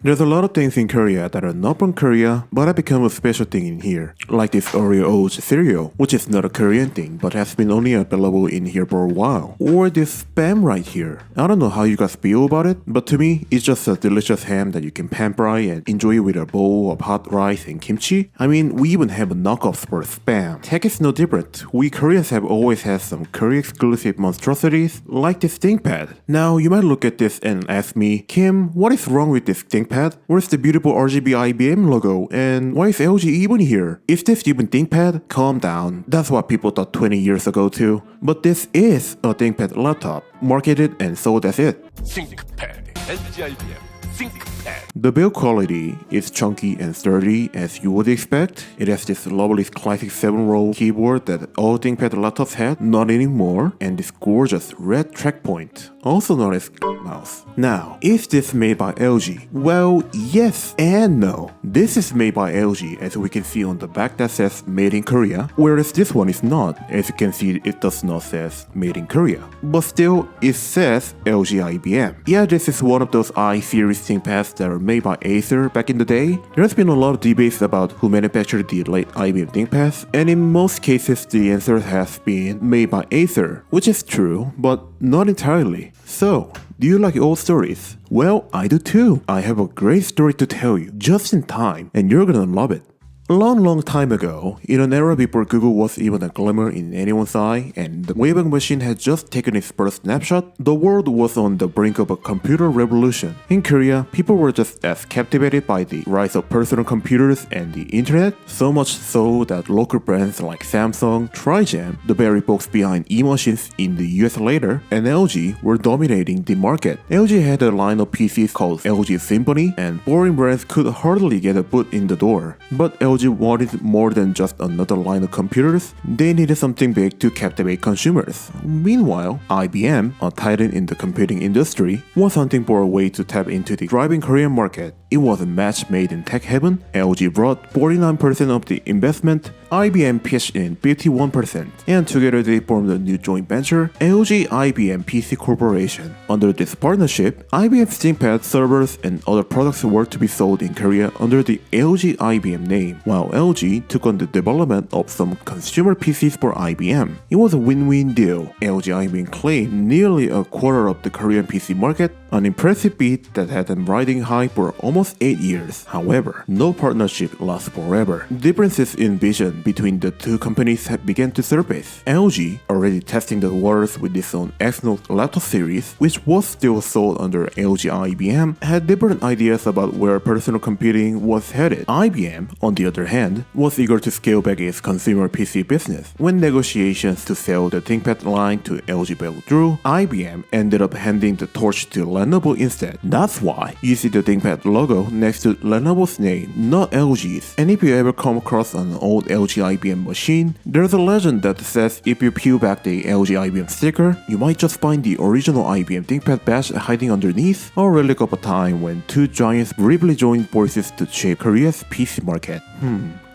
There's a lot of things in Korea that are not from Korea, but have become a special thing in here. Like this Oreo oat cereal, which is not a Korean thing, but has been only available in here for a while. Or this spam right here. I don't know how you guys feel about it, but to me, it's just a delicious ham that you can pan fry and enjoy with a bowl of hot rice and kimchi. I mean, we even have a knockoffs for spam. Tech is no different. We Koreans have always had some Korea-exclusive monstrosities, like this ThinkPad. Now, you might look at this and ask me, Kim, what is wrong with this ThinkPad? Where's the beautiful RGB IBM logo? And why is LG even here? Is this even ThinkPad? Calm down. That's what people thought 20 years ago too. But this is a ThinkPad laptop, marketed and sold as it. ThinkPad, LG IBM ThinkPad. The build quality is chunky and sturdy as you would expect. It has this lovely classic 7-row keyboard that all ThinkPad laptops had, not anymore, and this gorgeous red track point, also known as mouse. Now, is this made by LG? Well, yes and no. This is made by LG, as we can see on the back that says made in Korea, whereas this one is not. As you can see, it does not say made in Korea. But still, it says LG IBM. Yeah, this is one of those I-series ThinkPads that are made by Acer back in the day. There's been a lot of debates about who manufactured the late IBM ThinkPads, and in most cases the answer has been made by Acer, which is true, but not entirely. So, do you like old stories? Well, I do too. I have a great story to tell you, just in time, and you're gonna love it. A long time ago, in an era before Google was even a glimmer in anyone's eye and the Wayback Machine had just taken its first snapshot, the world was on the brink of a computer revolution. In Korea, people were just as captivated by the rise of personal computers and the internet, so much so that local brands like Samsung, Trijam, the very folks behind e-machines in the US later, and LG were dominating the market. LG had a line of PCs called LG Symphony, and foreign brands could hardly get a foot in the door. But LG wanted more than just another line of computers. They needed something big to captivate consumers. Meanwhile, IBM, a titan in the computing industry, was hunting for a way to tap into the thriving Korean market. It was a match made in tech heaven. LG brought 49% of the investment, IBM pitched in 51%, and together they formed a new joint venture, LG IBM PC Corporation. Under this partnership, IBM's ThinkPad servers and other products were to be sold in Korea under the LG IBM name, while LG took on the development of some consumer PCs for IBM. It was a win-win deal. LG IBM claimed nearly a quarter of the Korean PC market, an impressive feat that had them riding high for almost 8 years. However, no partnership lasts forever. Differences in vision between the two companies had begun to surface. LG, already testing the waters with its own X-Note laptop series, which was still sold under LG IBM, had different ideas about where personal computing was headed. IBM, on the other hand, was eager to scale back its consumer PC business. When negotiations to sell the ThinkPad line to LG fell through, IBM ended up handing the torch to Lenovo instead. That's why you see the ThinkPad logo next to Lenovo's name, not LG's. And if you ever come across an old LG IBM machine, there's a legend that says if you peel back the LG IBM sticker, you might just find the original IBM ThinkPad badge hiding underneath, a relic of a time when two giants briefly joined forces to shape Korea's PC market.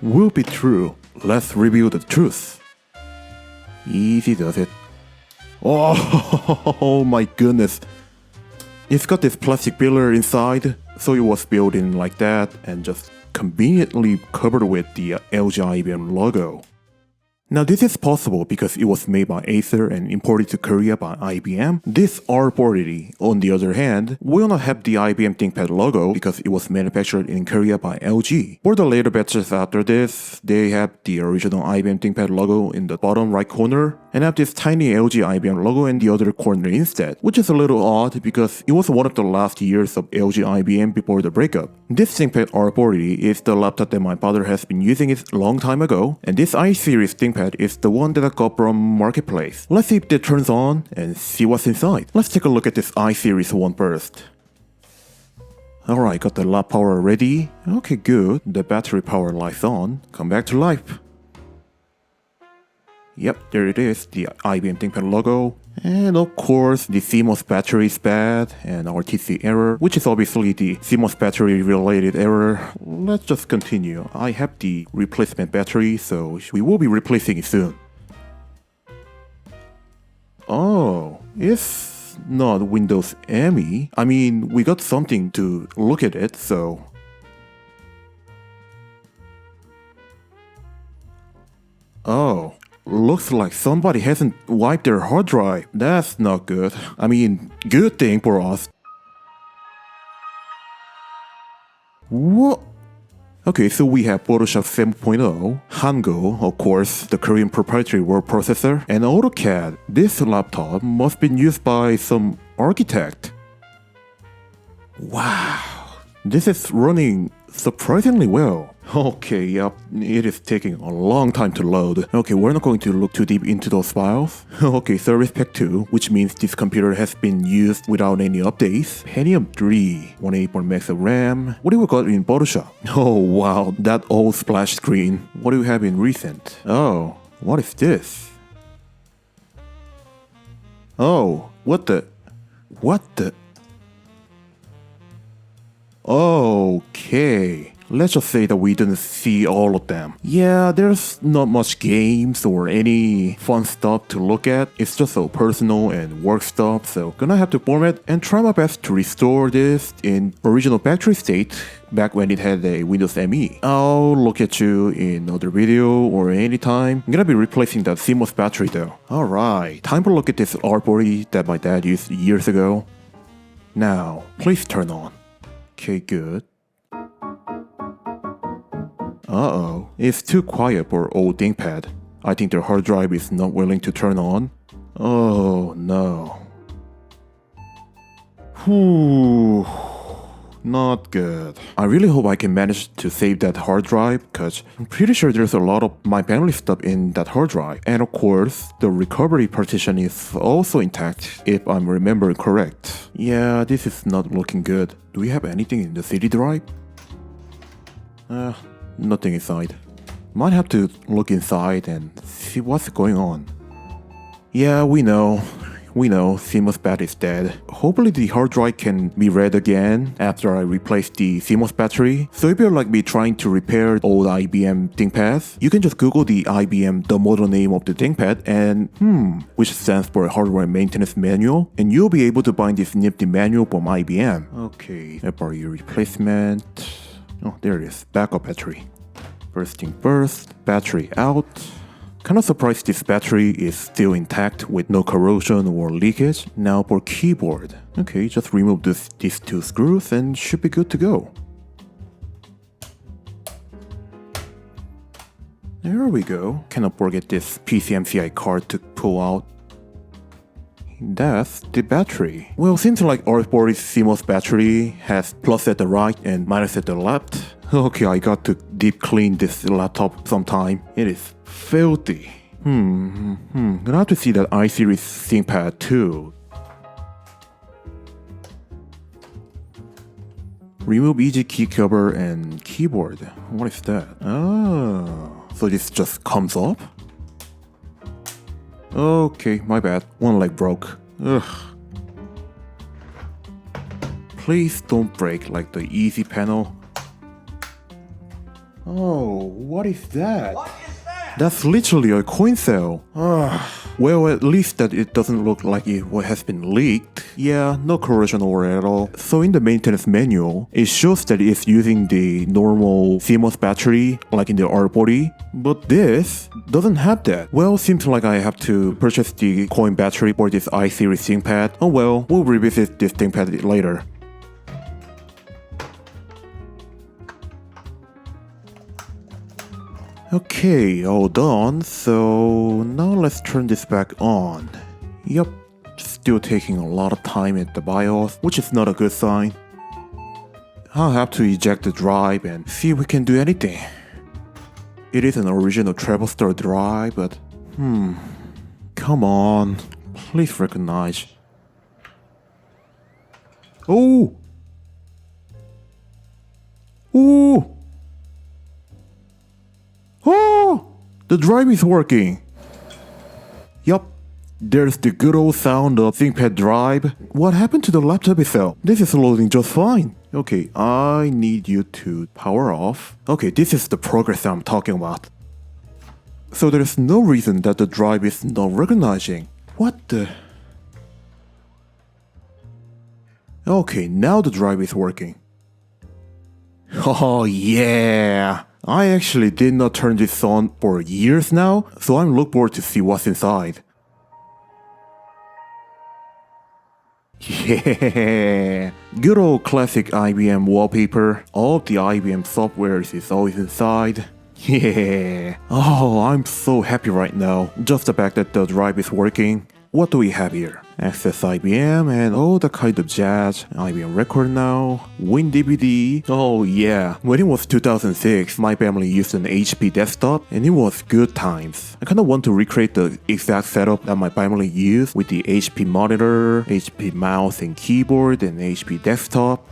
Will be true. Let's reveal the truth. Easy does it. Oh my goodness. It's got this plastic pillar inside, so it was built in like that and just conveniently covered with the LG IBM logo. Now this is possible because it was made by Acer and imported to Korea by IBM. This R40, on the other hand, will not have the IBM ThinkPad logo because it was manufactured in Korea by LG. For the later batches after this, they have the original IBM ThinkPad logo in the bottom right corner and have this tiny LG IBM logo in the other corner instead, which is a little odd because it was one of the last years of LG IBM before the breakup. This ThinkPad R40 is the laptop that my father has been using it a long time ago, and this i-series ThinkPad is the one that I got from Marketplace. Let's see if it turns on and see what's inside. Let's take a look at this i-series one first. Alright, got the lap power ready. Okay, good. The battery power lights on. Come back to life. Yep, there it is, the IBM ThinkPad logo. And of course, the CMOS battery is bad, and RTC error, which is obviously the CMOS battery related error. Let's just continue. I have the replacement battery, so we will be replacing it soon. Oh, it's is not Windows ME. I mean, we got something to look at it, so... Oh, looks like somebody hasn't wiped their hard drive. That's not good. I mean, good thing for us. What? Okay, so we have Photoshop 7.0, Hangul, of course, the Korean proprietary word processor, and AutoCAD. This laptop must be used by some architect. Wow, this is running surprisingly well. Okay, yep, it is taking a long time to load. Okay, we're not going to look too deep into those files. Okay, Service Pack 2, which means this computer has been used without any updates. Pentium 3, 184 megs of RAM. What do we got in Photoshop? Oh wow, that old splash screen. What do we have in recent? Oh, what is this? Oh, what the? Okay. Let's just say that we didn't see all of them. Yeah, there's not much games or any fun stuff to look at. It's just so personal and work stuff, so gonna have to format and try my best to restore this in original factory state back when it had a Windows ME. I'll look at you in another video or anytime. I'm gonna be replacing that CMOS battery though. Alright, time to look at this R40 that my dad used years ago. Now, please turn on. Okay, good. Uh-oh, it's too quiet for old ThinkPad. I think their hard drive is not willing to turn on. Oh no. Whew, not good. I really hope I can manage to save that hard drive, cause I'm pretty sure there's a lot of my family stuff in that hard drive. And of course, the recovery partition is also intact, if I'm remembering correct. Yeah, this is not looking good. Do we have anything in the CD drive? Nothing inside. Might have to look inside and see what's going on. Yeah, we know, CMOS bat is dead. Hopefully the hard drive can be read again after I replace the CMOS battery. So if you're like me trying to repair old IBM ThinkPads, you can just Google the IBM, the model name of the ThinkPad, and which stands for Hardware Maintenance Manual, and you'll be able to find this nifty manual from IBM. Okay, FRE replacement. Oh, there it is, backup battery. First thing first, battery out. Kinda surprised this battery is still intact with no corrosion or leakage. Now for keyboard. Okay, just remove these two screws and should be good to go. There we go. Cannot forget this PCMCI card to pull out. That's the battery. Well, seems like R40's CMOS battery has plus at the right and minus at the left. Okay, I got to deep clean this laptop sometime. It is filthy. Gonna have to see that i-series ThinkPad too. Remove easy key cover and keyboard. What is that? Oh, so this just comes up? Okay, my bad. One leg broke. Ugh. Please don't break like the easy panel. Oh, what is that? What is that? That's literally a coin cell. Well, at least that it doesn't look like it has been leaked. Yeah, no corrosion over at all. So in the maintenance manual, it shows that it's using the normal CMOS battery, like in the R40, but this doesn't have that. Well, seems like I have to purchase the coin battery for this i-series ThinkPad. Oh well, we'll revisit this ThinkPad later. Okay, all done, so now let's turn this back on. Yup, still taking a lot of time at the BIOS, which is not a good sign. I'll have to eject the drive and see if we can do anything. It is an original Travel Star drive, but come on, please recognize. Oh! Oh! Oh! The drive is working! Yup, there's the good old sound of ThinkPad drive. What happened to the laptop itself? This is loading just fine. Okay, I need you to power off. Okay, this is the progress I'm talking about. So there's no reason that the drive is not recognizing. What the... Okay, now the drive is working. Oh yeah! I actually did not turn this on for years now, so I'm looking forward to see what's inside. Yeah! Good old classic IBM wallpaper. All of the IBM software is always inside. Yeah! Oh, I'm so happy right now. Just the fact that the drive is working. What do we have here? Access IBM and all the kind of jazz. IBM Record now. Win DVD. Oh yeah. When it was 2006, my family used an HP desktop and it was good times. I kinda want to recreate the exact setup that my family used with the HP monitor, HP mouse and keyboard, and HP desktop.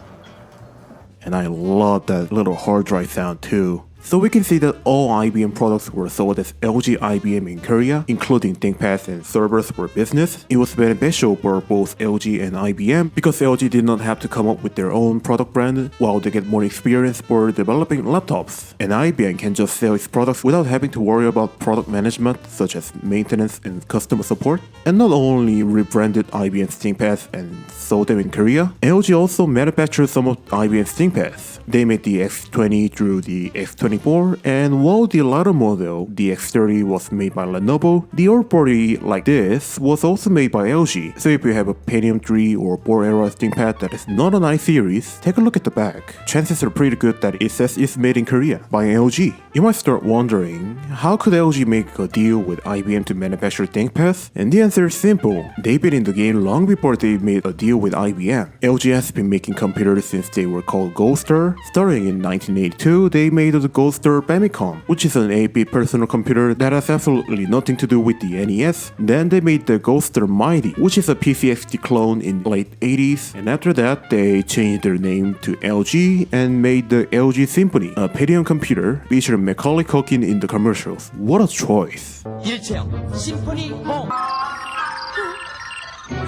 And I love that little hard drive sound too. So we can see that all IBM products were sold as LG IBM in Korea, including ThinkPads and servers for business. It was beneficial for both LG and IBM because LG did not have to come up with their own product brand while they get more experience for developing laptops. And IBM can just sell its products without having to worry about product management such as maintenance and customer support. And not only rebranded IBM's ThinkPads and sold them in Korea, LG also manufactured some of IBM's ThinkPads. They made the X20 through the X24, and while the latter model, the X30, was made by Lenovo, the old body like this was also made by LG. So if you have a Pentium 3 or 4 era ThinkPad that is not an i-series, take a look at the back. Chances are pretty good that it says it's made in Korea by LG. You might start wondering, how could LG make a deal with IBM to manufacture ThinkPads? And the answer is simple. They've been in the game long before they made a deal with IBM. LG has been making computers since they were called Goldstar. Starting in 1982, they made the Goldstar Famicom, which is an 8-bit personal computer that has absolutely nothing to do with the NES. Then they made the Goldstar Mighty, which is a PCXD clone in the late 80s, and after that they changed their name to LG and made the LG Symphony, a Pentium computer featuring Macaulay Culkin in the commercials. What a choice! 일체형 심포니 홈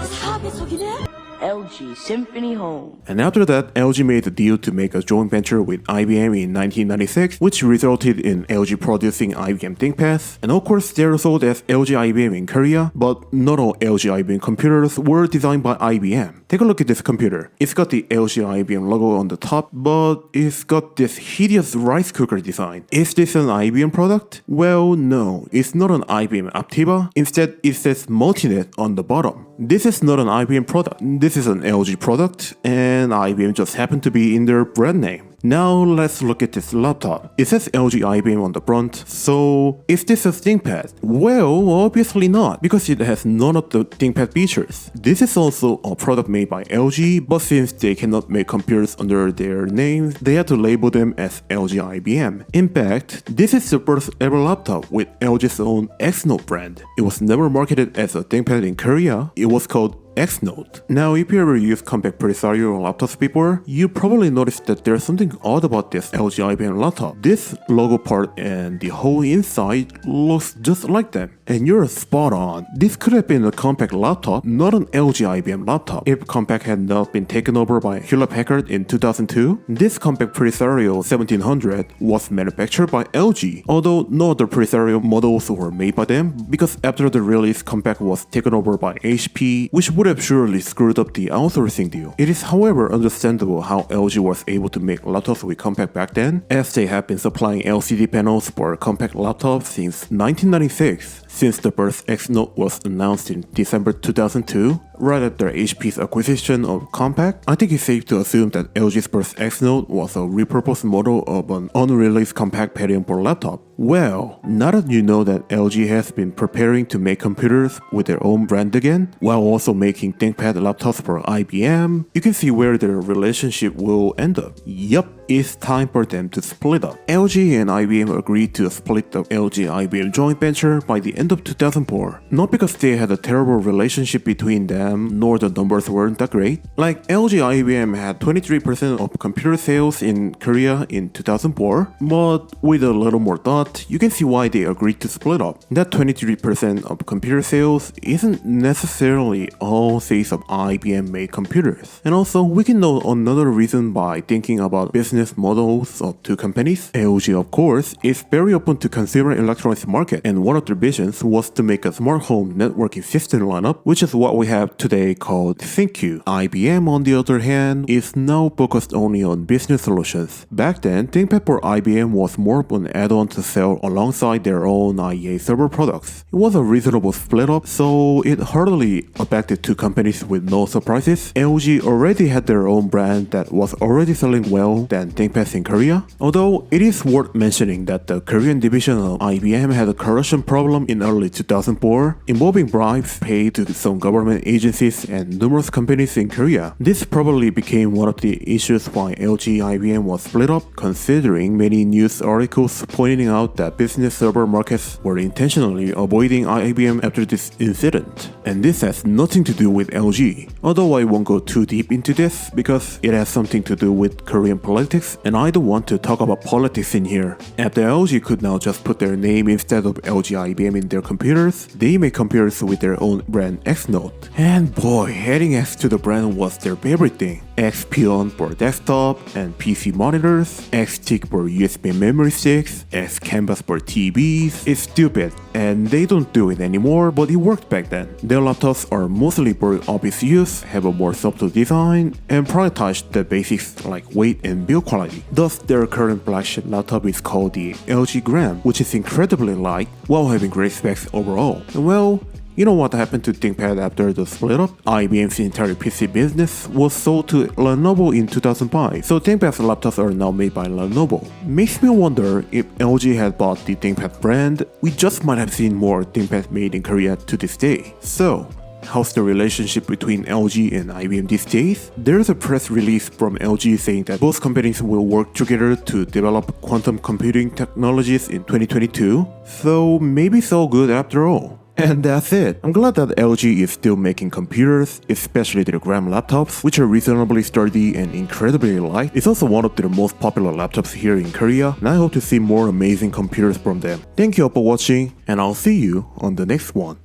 사업의 속이네? LG Symphony Home. And after that, LG made a deal to make a joint venture with IBM in 1996, which resulted in LG producing IBM ThinkPads. And of course, they are sold as LG IBM in Korea, but not all LG IBM computers were designed by IBM. Take a look at this computer. It's got the LG IBM logo on the top, but it's got this hideous rice cooker design. Is this an IBM product? Well, no, it's not an IBM Aptiva. Instead, it says Multinet on the bottom. This is not an IBM product. This is an LG product, and IBM just happened to be in their brand name. Now let's look at this laptop. It says LG IBM on the front, so is this a ThinkPad? Well, obviously not, because it has none of the ThinkPad features. This is also a product made by LG, but since they cannot make computers under their names, they had to label them as LG IBM. In fact, this is the first ever laptop with LG's own X-Note brand. It was never marketed as a ThinkPad in Korea. It was called X-Note. Now, if you ever used compact peripheral laptops before, you probably noticed that there's something odd about this LG IBM laptop. This logo part and the whole inside looks just like them. And you're spot on. This could have been a compact laptop, not an LG IBM laptop. If compact had not been taken over by Hewlett-Packard in 2002, this compact peripheral 1700 was manufactured by LG, although no other peripheral models were made by them, because after the release, compact was taken over by HP, which would have surely screwed up the outsourcing deal. It is however understandable how LG was able to make laptops with compact back then, as they have been supplying LCD panels for compact laptops since 1996. Since the first X-Note was announced in December 2002, right after HP's acquisition of Compaq, I think it's safe to assume that LG's first X-Note was a repurposed model of an unreleased compact Pentium 4 laptop. Well, now that you know that LG has been preparing to make computers with their own brand again, while also making ThinkPad laptops for IBM, you can see where their relationship will end up. Yup, it's time for them to split up. LG and IBM agreed to split the LG IBM joint venture by the end of 2004. Not because they had a terrible relationship between them, nor the numbers weren't that great. Like, LG IBM had 23% of computer sales in Korea in 2004, but with a little more thought, you can see why they agreed to split up. That 23% of computer sales isn't necessarily all sales of IBM made computers. And also, we can know another reason by thinking about business business models of two companies. LG, of course, is very open to consumer electronics market, and one of their visions was to make a smart home networking system lineup, which is what we have today called ThinkQ. IBM, on the other hand, is now focused only on business solutions. Back then, ThinkPad for IBM was more of an add-on to sell alongside their own IEA server products. It was a reasonable split up, so it hardly affected two companies with no surprises. LG already had their own brand that was already selling well than ThinkPads in Korea. Although it is worth mentioning that the Korean division of IBM had a corruption problem in early 2004, involving bribes paid to some government agencies and numerous companies in Korea. This probably became one of the issues why LG IBM was split up, considering many news articles pointing out that business server markets were intentionally avoiding IBM after this incident. And this has nothing to do with LG, although I won't go too deep into this because it has something to do with Korean politics, and I don't want to talk about politics in here. After LG could now just put their name instead of LG IBM in their computers, they make computers with their own brand X Note. And boy, adding X to the brand was their favorite thing. Xpion for desktop and PC monitors, Xstick for USB memory sticks, Xcanvas for TVs. It's stupid, and they don't do it anymore, but it worked back then. Their laptops are mostly for office use, have a more subtle design, and prioritize the basics like weight and build quality. Thus, their current flagship laptop is called the LG Gram, which is incredibly light while having great specs overall. Well, you know what happened to ThinkPad after the split up? IBM's entire PC business was sold to Lenovo in 2005, so ThinkPad's laptops are now made by Lenovo. Makes me wonder if LG had bought the ThinkPad brand, we just might have seen more ThinkPads made in Korea to this day. So, how's the relationship between LG and IBM these days? There's a press release from LG saying that both companies will work together to develop quantum computing technologies in 2022, so maybe it's all good after all. And that's it. I'm glad that LG is still making computers, especially their Gram laptops, which are reasonably sturdy and incredibly light. It's also one of their most popular laptops here in Korea, and I hope to see more amazing computers from them. Thank you all for watching, and I'll see you on the next one.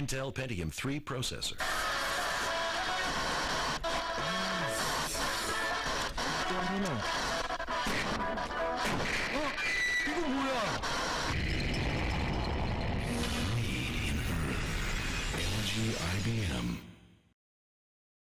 Intel Pentium 3 processor. LG IBM.